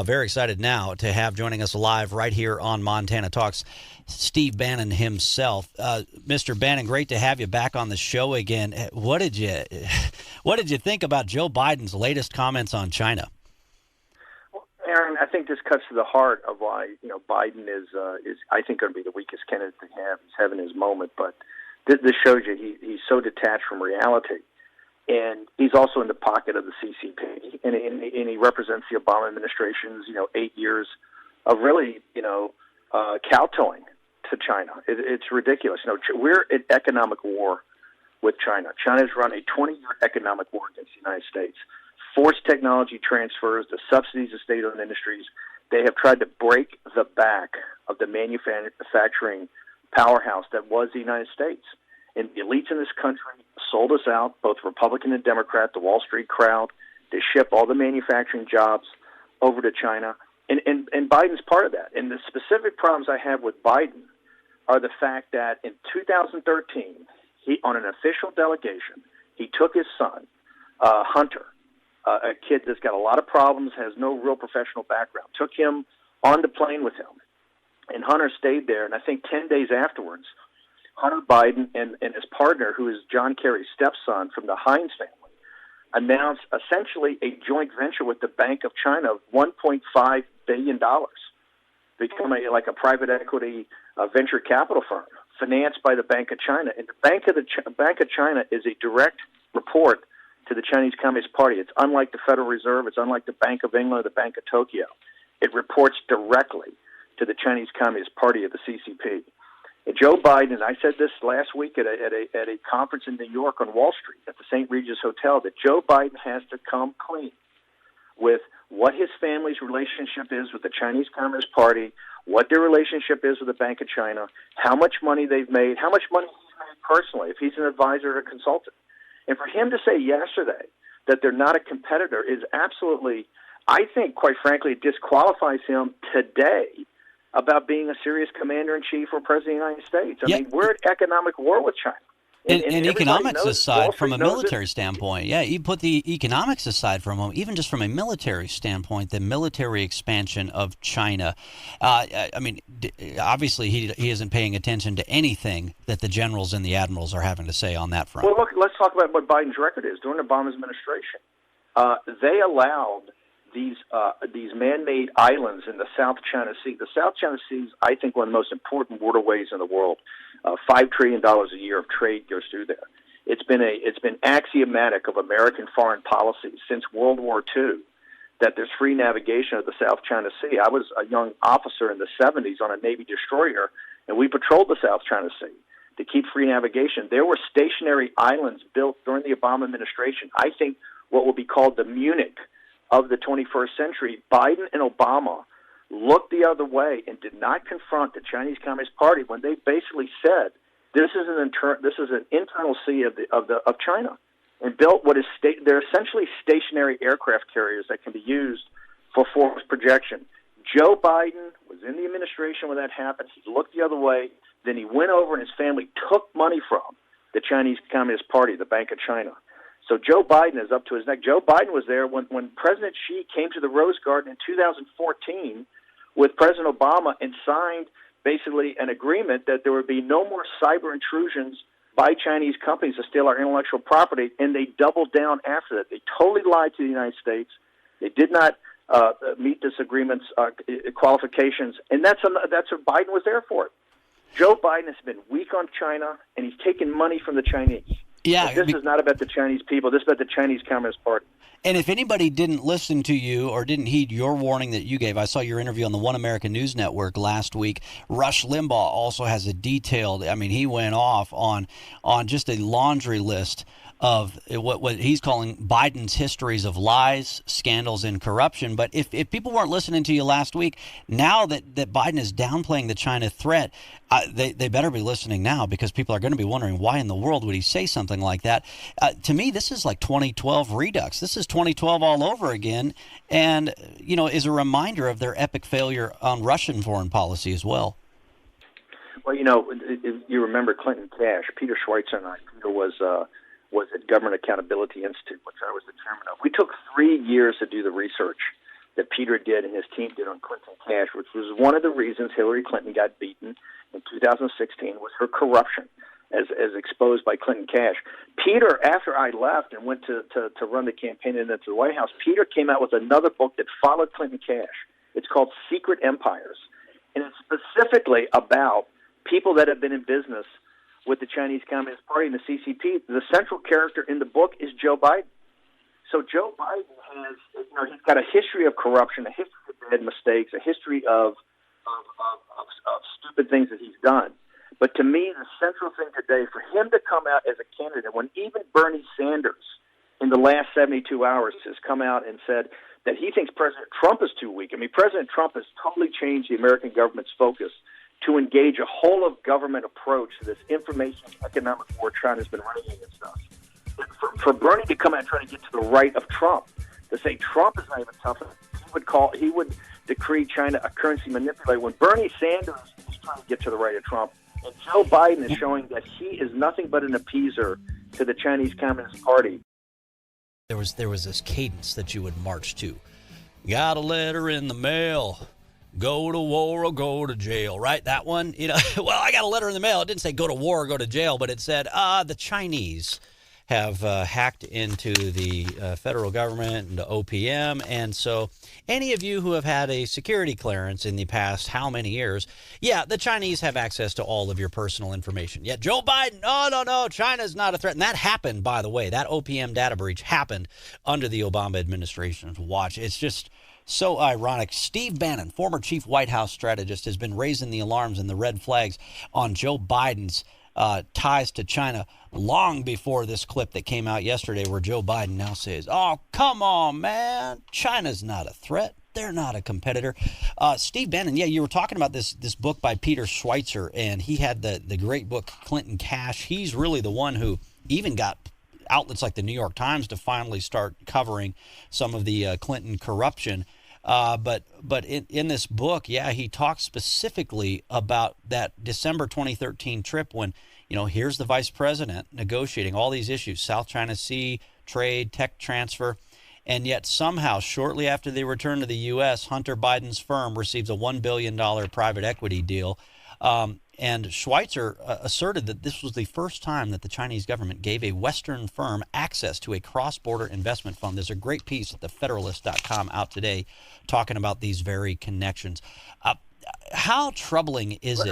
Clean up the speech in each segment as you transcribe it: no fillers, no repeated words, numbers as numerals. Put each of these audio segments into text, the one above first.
Very excited now to have joining us live right here on Montana Talks, Steve Bannon himself. Mr. Bannon, great to have you back on the show again. What did you think about Joe Biden's latest comments on China? Well, Aaron, I think this cuts to the heart of why Biden is I think going to be the weakest candidate to have. He's having his moment, but this shows you he's so detached from reality. And he's also in the pocket of the CCP, and he represents the Obama administration's 8 years of really kowtowing to China. It's ridiculous. We're at economic war with China. China's run a 20-year economic war against the United States. Forced technology transfers, the subsidies of state-owned industries. They have tried to break the back of the manufacturing powerhouse that was the United States. And the elites in this country sold us out, both Republican and Democrat, the Wall Street crowd. They ship all the manufacturing jobs over to China. And Biden's part of that. And the specific problems I have with Biden are the fact that in 2013, he, on an official delegation, he took his son, Hunter, a kid that's got a lot of problems, has no real professional background, took him on the plane with him. And Hunter stayed there, and I think 10 days afterwards, Hunter Biden and his partner, who is John Kerry's stepson from the Heinz family, announced essentially a joint venture with the Bank of China of $1.5 billion, become a private equity venture capital firm financed by the Bank of China. And the Bank of China is a direct report to the Chinese Communist Party. It's unlike the Federal Reserve. It's unlike the Bank of England or the Bank of Tokyo. It reports directly to the Chinese Communist Party of the CCP. And Joe Biden, and I said this last week at a conference in New York on Wall Street at the St. Regis Hotel, that Joe Biden has to come clean with what his family's relationship is with the Chinese Communist Party, what their relationship is with the Bank of China, how much money they've made, how much money he's made personally, if he's an advisor or a consultant. And for him to say yesterday that they're not a competitor is absolutely, I think, quite frankly, it disqualifies him today about being a serious commander-in-chief or president of the United States. I mean, we're at economic war with China. And economics aside, from a military standpoint, you put the economics aside from them, even just from a military standpoint, the military expansion of China. Obviously, he isn't paying attention to anything that the generals and the admirals are having to say on that front. Well, look, let's talk about what Biden's record is. During Obama's administration, they allowed these man-made islands in the South China Sea. The South China Sea is, I think, one of the most important waterways in the world. $5 trillion a year of trade goes through there. It's been axiomatic of American foreign policy since World War II that there's free navigation of the South China Sea. I was a young officer in the 70s on a Navy destroyer, and we patrolled the South China Sea to keep free navigation. There were stationary islands built during the Obama administration. I think what will be called the Munich of the 21st century. Biden and Obama looked the other way and did not confront the Chinese Communist Party when they basically said this is an internal sea of China, and built what is they're essentially stationary aircraft carriers that can be used for force projection. Joe Biden was in the administration when that happened. He looked the other way. Then he went over and his family took money from the Chinese Communist Party, the Bank of China. So Joe Biden is up to his neck. Joe Biden was there when President Xi came to the Rose Garden in 2014 with President Obama and signed basically an agreement that there would be no more cyber intrusions by Chinese companies to steal our intellectual property, and they doubled down after that. They totally lied to the United States. They did not meet this agreement's qualifications, and that's what Biden was there for. Joe Biden has been weak on China, and he's taken money from the Chinese. Yeah, but this is not about the Chinese people. This is about the Chinese Communist Party. And if anybody didn't listen to you or didn't heed your warning that you gave, I saw your interview on the One American News Network last week. Rush Limbaugh also has a detailed, he went off on just a laundry list of what he's calling Biden's histories of lies, scandals, and corruption. But if people weren't listening to you last week, now that Biden is downplaying the China threat, they better be listening now, because people are going to be wondering why in the world would he say something like that. To me, this is like 2012 redux. This is 2012 all over again, and is a reminder of their epic failure on Russian foreign policy as well. Well, if you remember Clinton Cash, Peter Schweitzer and I. Peter was at Government Accountability Institute, which I was the chairman of. We took 3 years to do the research that Peter did and his team did on Clinton Cash, which was one of the reasons Hillary Clinton got beaten in 2016, was her corruption, as exposed by Clinton Cash. Peter, after I left and went to run the campaign and into the White House, Peter came out with another book that followed Clinton Cash. It's called Secret Empires, and it's specifically about people that have been in business with the Chinese Communist Party and the CCP. The central character in the book is Joe Biden. So Joe Biden has, he's got a history of corruption, a history of bad mistakes, a history of stupid things that he's done. But to me, the central thing today, for him to come out as a candidate, when even Bernie Sanders in the last 72 hours has come out and said that he thinks President Trump is too weak. I mean, President Trump has totally changed the American government's focus to engage a whole-of-government approach to this information economic war China's been running against us. For Bernie to come out and try to get to the right of Trump, to say Trump is not even tough enough, he would decree China a currency manipulator. When Bernie Sanders is trying to get to the right of Trump, and Joe Biden is showing that he is nothing but an appeaser to the Chinese Communist Party. There was this cadence that you would march to. Got a letter in the mail. Go to war or go to jail, right? That one, well, I got a letter in the mail. It didn't say go to war or go to jail, but it said, the Chinese have hacked into the federal government, into OPM. And so any of you who have had a security clearance in the past how many years, yeah, the Chinese have access to all of your personal information. Yet Joe Biden, no, China's not a threat. And that happened, by the way. That OPM data breach happened under the Obama administration's watch. It's just so ironic. Steve Bannon, former chief White House strategist, has been raising the alarms and the red flags on Joe Biden's ties to China long before this clip that came out yesterday where Joe Biden now says, oh, come on, man. China's not a threat. They're not a competitor. Steve Bannon, yeah, you were talking about this book by Peter Schweitzer, and he had the great book Clinton Cash. He's really the one who even got outlets like the New York Times to finally start covering some of the Clinton corruption. But in this book, yeah, he talks specifically about that December 2013 trip when, here's the vice president negotiating all these issues, South China Sea, trade, tech transfer, and yet somehow shortly after they return to the U.S., Hunter Biden's firm receives a $1 billion private equity deal. And Schweitzer asserted that this was the first time that the Chinese government gave a Western firm access to a cross-border investment fund. There's a great piece at thefederalist.com out today talking about these very connections. How troubling is it?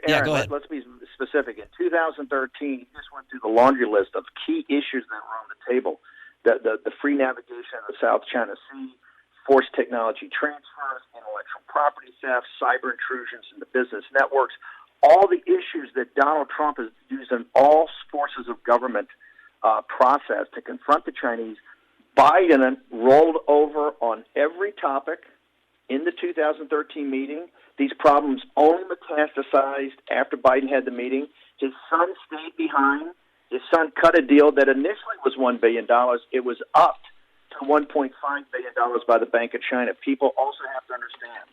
Aaron, go ahead. Let's be specific. In 2013, he just went through the laundry list of key issues that were on the table. The free navigation of the South China Sea, forced technology transfers, intellectual property theft, cyber intrusions into business networks, all the issues that Donald Trump has used in all forces of government process to confront the Chinese. Biden rolled over on every topic in the 2013 meeting. These problems only metastasized after Biden had the meeting. His son stayed behind. His son cut a deal that initially was $1 billion. It was upped to $1.5 billion by the Bank of China. People also have to understand,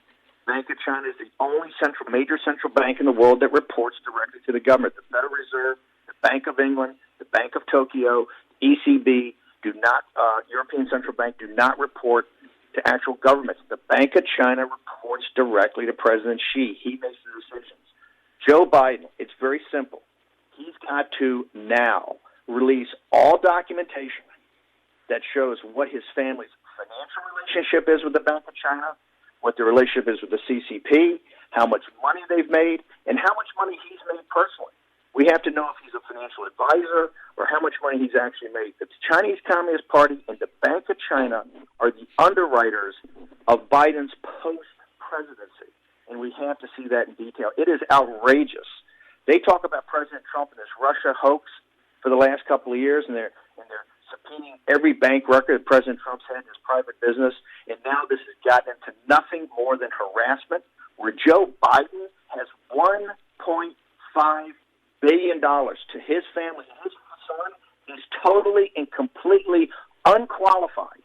Bank of China is the only major central bank in the world that reports directly to the government. The Federal Reserve, the Bank of England, the Bank of Tokyo, ECB do not, European Central Bank do not report to actual governments. The Bank of China reports directly to President Xi. He makes the decisions. Joe Biden, it's very simple. He's got to now release all documentation that shows what his family's financial relationship is with the Bank of China, what the relationship is with the CCP, how much money they've made, and how much money he's made personally. We have to know if he's a financial advisor or how much money he's actually made. The Chinese Communist Party and the Bank of China are the underwriters of Biden's post-presidency, and we have to see that in detail. It is outrageous. They talk about President Trump and this Russia hoax for the last couple of years, and they're subpoenaing every bank record that President Trump's had in his private business, and now this has gotten into nothing more than harassment, where Joe Biden has $1.5 billion to his family. His son is totally and completely unqualified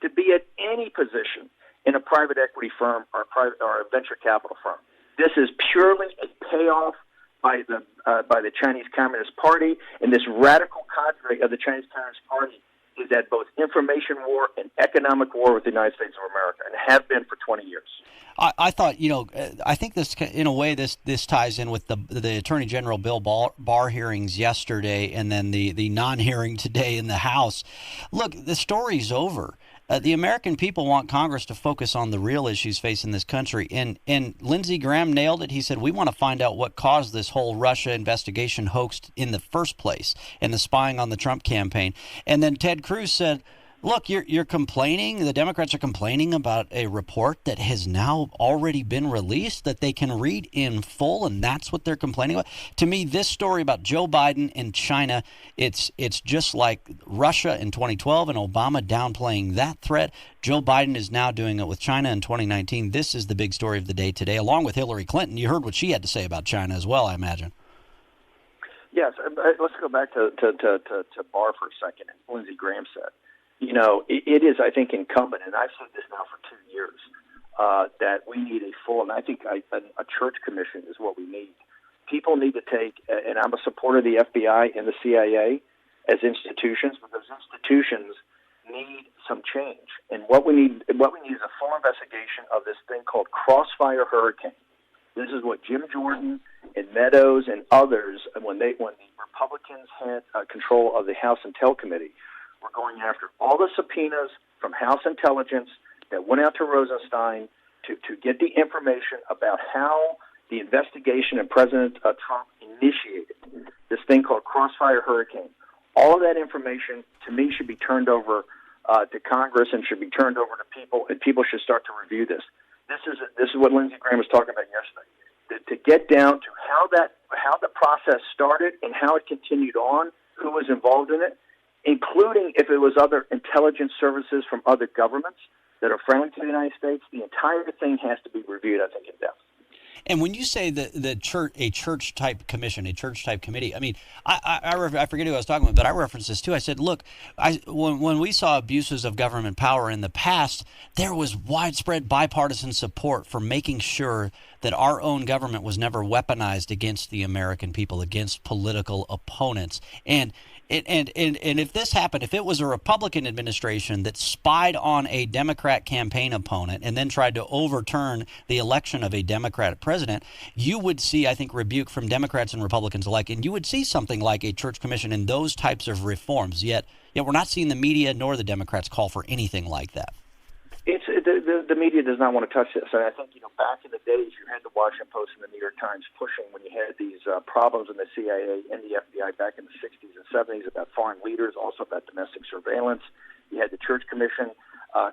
to be at any position in a private equity firm or a venture capital firm. This is purely a payoff by the Chinese Communist Party, and this radical cadre of the Chinese Communist Party is at both information war and economic war with the United States of America, and have been for 20 years. I thought, I think this, in a way, this ties in with the Attorney General Bill Barr hearings yesterday, and then the non-hearing today in the House. Look, the story's over. The American people want Congress to focus on the real issues facing this country. And Lindsey Graham nailed it. He said, we want to find out what caused this whole Russia investigation hoax in the first place and the spying on the Trump campaign. And then Ted Cruz said, look, you're complaining. The Democrats are complaining about a report that has now already been released that they can read in full, and that's what they're complaining about. To me, this story about Joe Biden and China, it's just like Russia in 2012 and Obama downplaying that threat. Joe Biden is now doing it with China in 2019. This is the big story of the day today, along with Hillary Clinton. You heard what she had to say about China as well, I imagine. Yes, let's go back to Barr for a second, and Lindsey Graham said. It is, I think, incumbent, and I've said this now for 2 years, that we need a full, and I think a church commission is what we need. People need to take, and I'm a supporter of the FBI and the CIA as institutions, but those institutions need some change. And what we need is a full investigation of this thing called Crossfire Hurricane. This is what Jim Jordan and Meadows and others, when the Republicans had control of the House Intel Committee, we're going after all the subpoenas from House Intelligence that went out to Rosenstein to get the information about how the investigation and President Trump initiated this thing called Crossfire Hurricane. All of that information, to me, should be turned over to Congress and should be turned over to people, and people should start to review this. This is what Lindsey Graham was talking about yesterday. To get down to how the process started and how it continued on, who was involved in it, including if it was other intelligence services from other governments that are friendly to the United States. The entire thing has to be reviewed, I think, in depth. And when you say a church type commission, a church type committee, I mean, I forget who I was talking about, but I referenced this too. I said, look, when we saw abuses of government power in the past, there was widespread bipartisan support for making sure that our own government was never weaponized against the American people, against political opponents. And if this happened, if it was a Republican administration that spied on a Democrat campaign opponent and then tried to overturn the election of a Democratic president, you would see, I think, rebuke from Democrats and Republicans alike, and you would see something like a church commission and those types of reforms. Yet we're not seeing the media nor the Democrats call for anything like that. The media does not want to touch this. And I think, back in the days, you had the Washington Post and the New York Times pushing when you had these problems in the CIA and the FBI back in the 60s and 70s about foreign leaders, also about domestic surveillance. You had the Church Commission.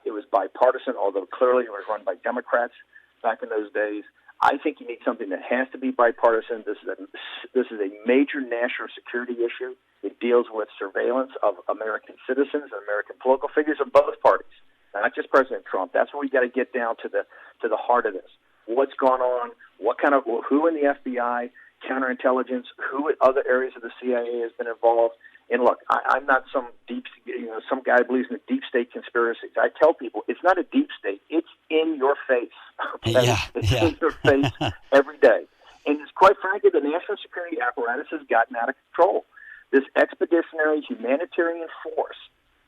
It was bipartisan, although clearly it was run by Democrats back in those days. I think you need something that has to be bipartisan. This is a major national security issue. It deals with surveillance of American citizens and American political figures of both parties. Not just President Trump. That's where we got to get down to the heart of this. What's gone on? Who in the FBI, counterintelligence, who in other areas of the CIA has been involved? And look, I'm not some some guy who believes in the deep state conspiracies. I tell people it's not a deep state. It's in your face. Okay? It's in your face every day. And it's quite frankly, the national security apparatus has gotten out of control. This expeditionary humanitarian force,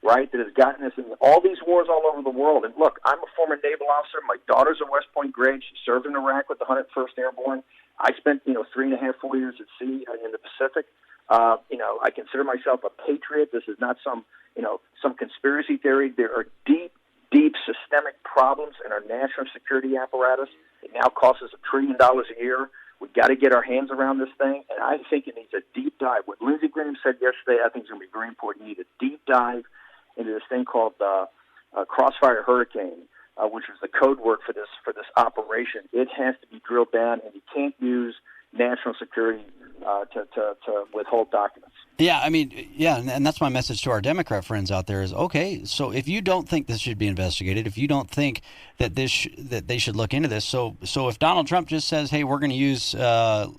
right, that has gotten us in all these wars all over the world. And look, I'm a former naval officer. My daughter's a West Point grad. She served in Iraq with the 101st Airborne. I spent, 3.5, 4 years at sea in the Pacific. I consider myself a patriot. This is not some conspiracy theory. There are deep systemic problems in our national security apparatus. It now costs us $1 trillion a year. We've got to get our hands around this thing, and I think it needs a deep dive. What Lindsey Graham said yesterday, I think is going to be very important. You need a deep dive into this thing called Crossfire Hurricane, which is the code word for this operation. It has to be drilled down, and you can't use national security to withhold documents. Yeah, and that's my message to our Democrat friends out there is, okay, so if you don't think this should be investigated, if you don't think that that they should look into this, so if Donald Trump just says, hey, we're going to use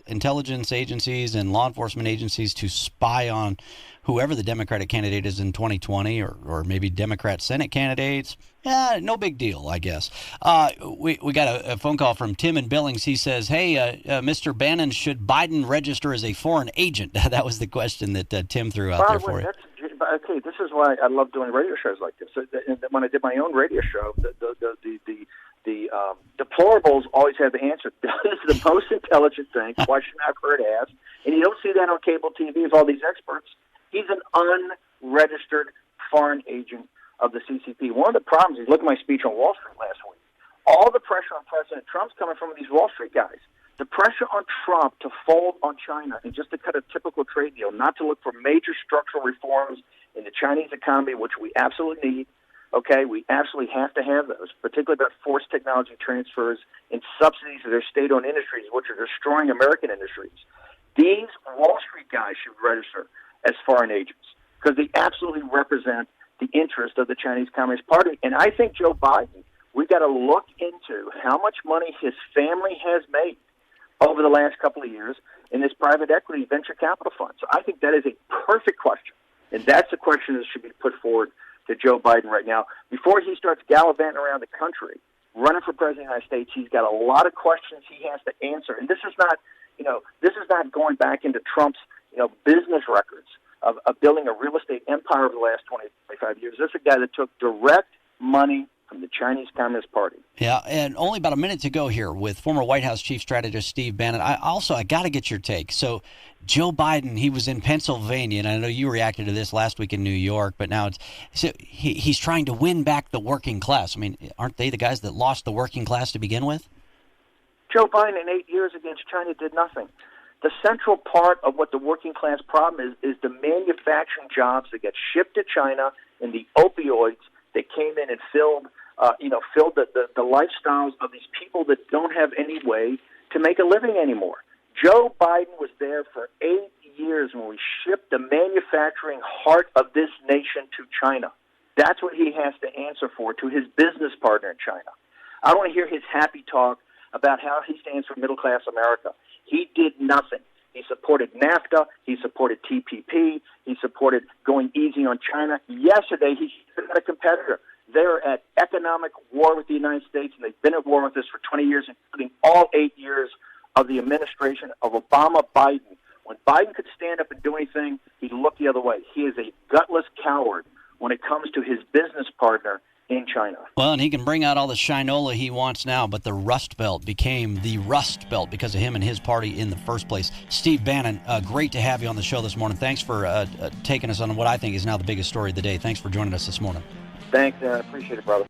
intelligence agencies and law enforcement agencies to spy on whoever the Democratic candidate is in 2020 or maybe Democrat Senate candidates, no big deal, I guess. We got a phone call from Tim in Billings. He says, hey, Mr. Bannon, should Biden register as a foreign agent? That was the question that Tim threw out there for you. okay, this is why I love doing radio shows like this. And when I did my own radio show, the deplorables always have the answer. This is the most intelligent thing, question I've heard asked, and you don't see that on cable TV with all these experts. He's an unregistered foreign agent of the CCP. One of the problems is, look at my speech on Wall Street last week. All the pressure on President Trump's coming from these Wall Street guys. The pressure on Trump to fold on China and just to cut a typical trade deal, not to look for major structural reforms in the Chinese economy, which we absolutely need. Okay, we absolutely have to have those, particularly about forced technology transfers and subsidies of their state-owned industries, which are destroying American industries. These Wall Street guys should register as foreign agents because they absolutely represent the interest of the Chinese Communist Party. And I think Joe Biden, we've got to look into how much money his family has made over the last couple of years in this private equity venture capital fund. So I think that is a perfect question, and that's a question that should be put forward to Joe Biden right now. Before he starts gallivanting around the country, running for president of the United States, he's got a lot of questions he has to answer. And this is not, this is not going back into Trump's, business records of building a real estate empire over the last 20, 25 years. This is a guy that took direct money from the Chinese Communist Party. Yeah, and only about a minute to go here with former White House chief strategist Steve Bannon. I got to get your take. So Joe Biden, he was in Pennsylvania, and I know you reacted to this last week in New York, but now he's trying to win back the working class. I mean, aren't they the guys that lost the working class to begin with? Joe Biden in 8 years against China did nothing. The central part of what the working class problem is the manufacturing jobs that get shipped to China and the opioids that came in and filled the lifestyles of these people that don't have any way to make a living anymore. Joe Biden was there for 8 years when we shipped the manufacturing heart of this nation to China. That's what he has to answer for to his business partner in China. I don't want to hear his happy talk about how he stands for middle-class America. He did nothing. He supported NAFTA. He supported TPP. He supported going easy on China. Yesterday, he had a competitor. They're at economic war with the United States, and they've been at war with us for 20 years, including all 8 years of the administration of Obama-Biden. When Biden could stand up and do anything, he looked the other way. He is a gutless coward when it comes to his business partner in China. Well, and he can bring out all the shinola he wants now, but the Rust Belt became the Rust Belt because of him and his party in the first place. Steve Bannon, great to have you on the show this morning. Thanks for taking us on what I think is now the biggest story of the day. Thanks for joining us this morning. Thanks. I appreciate it, brother.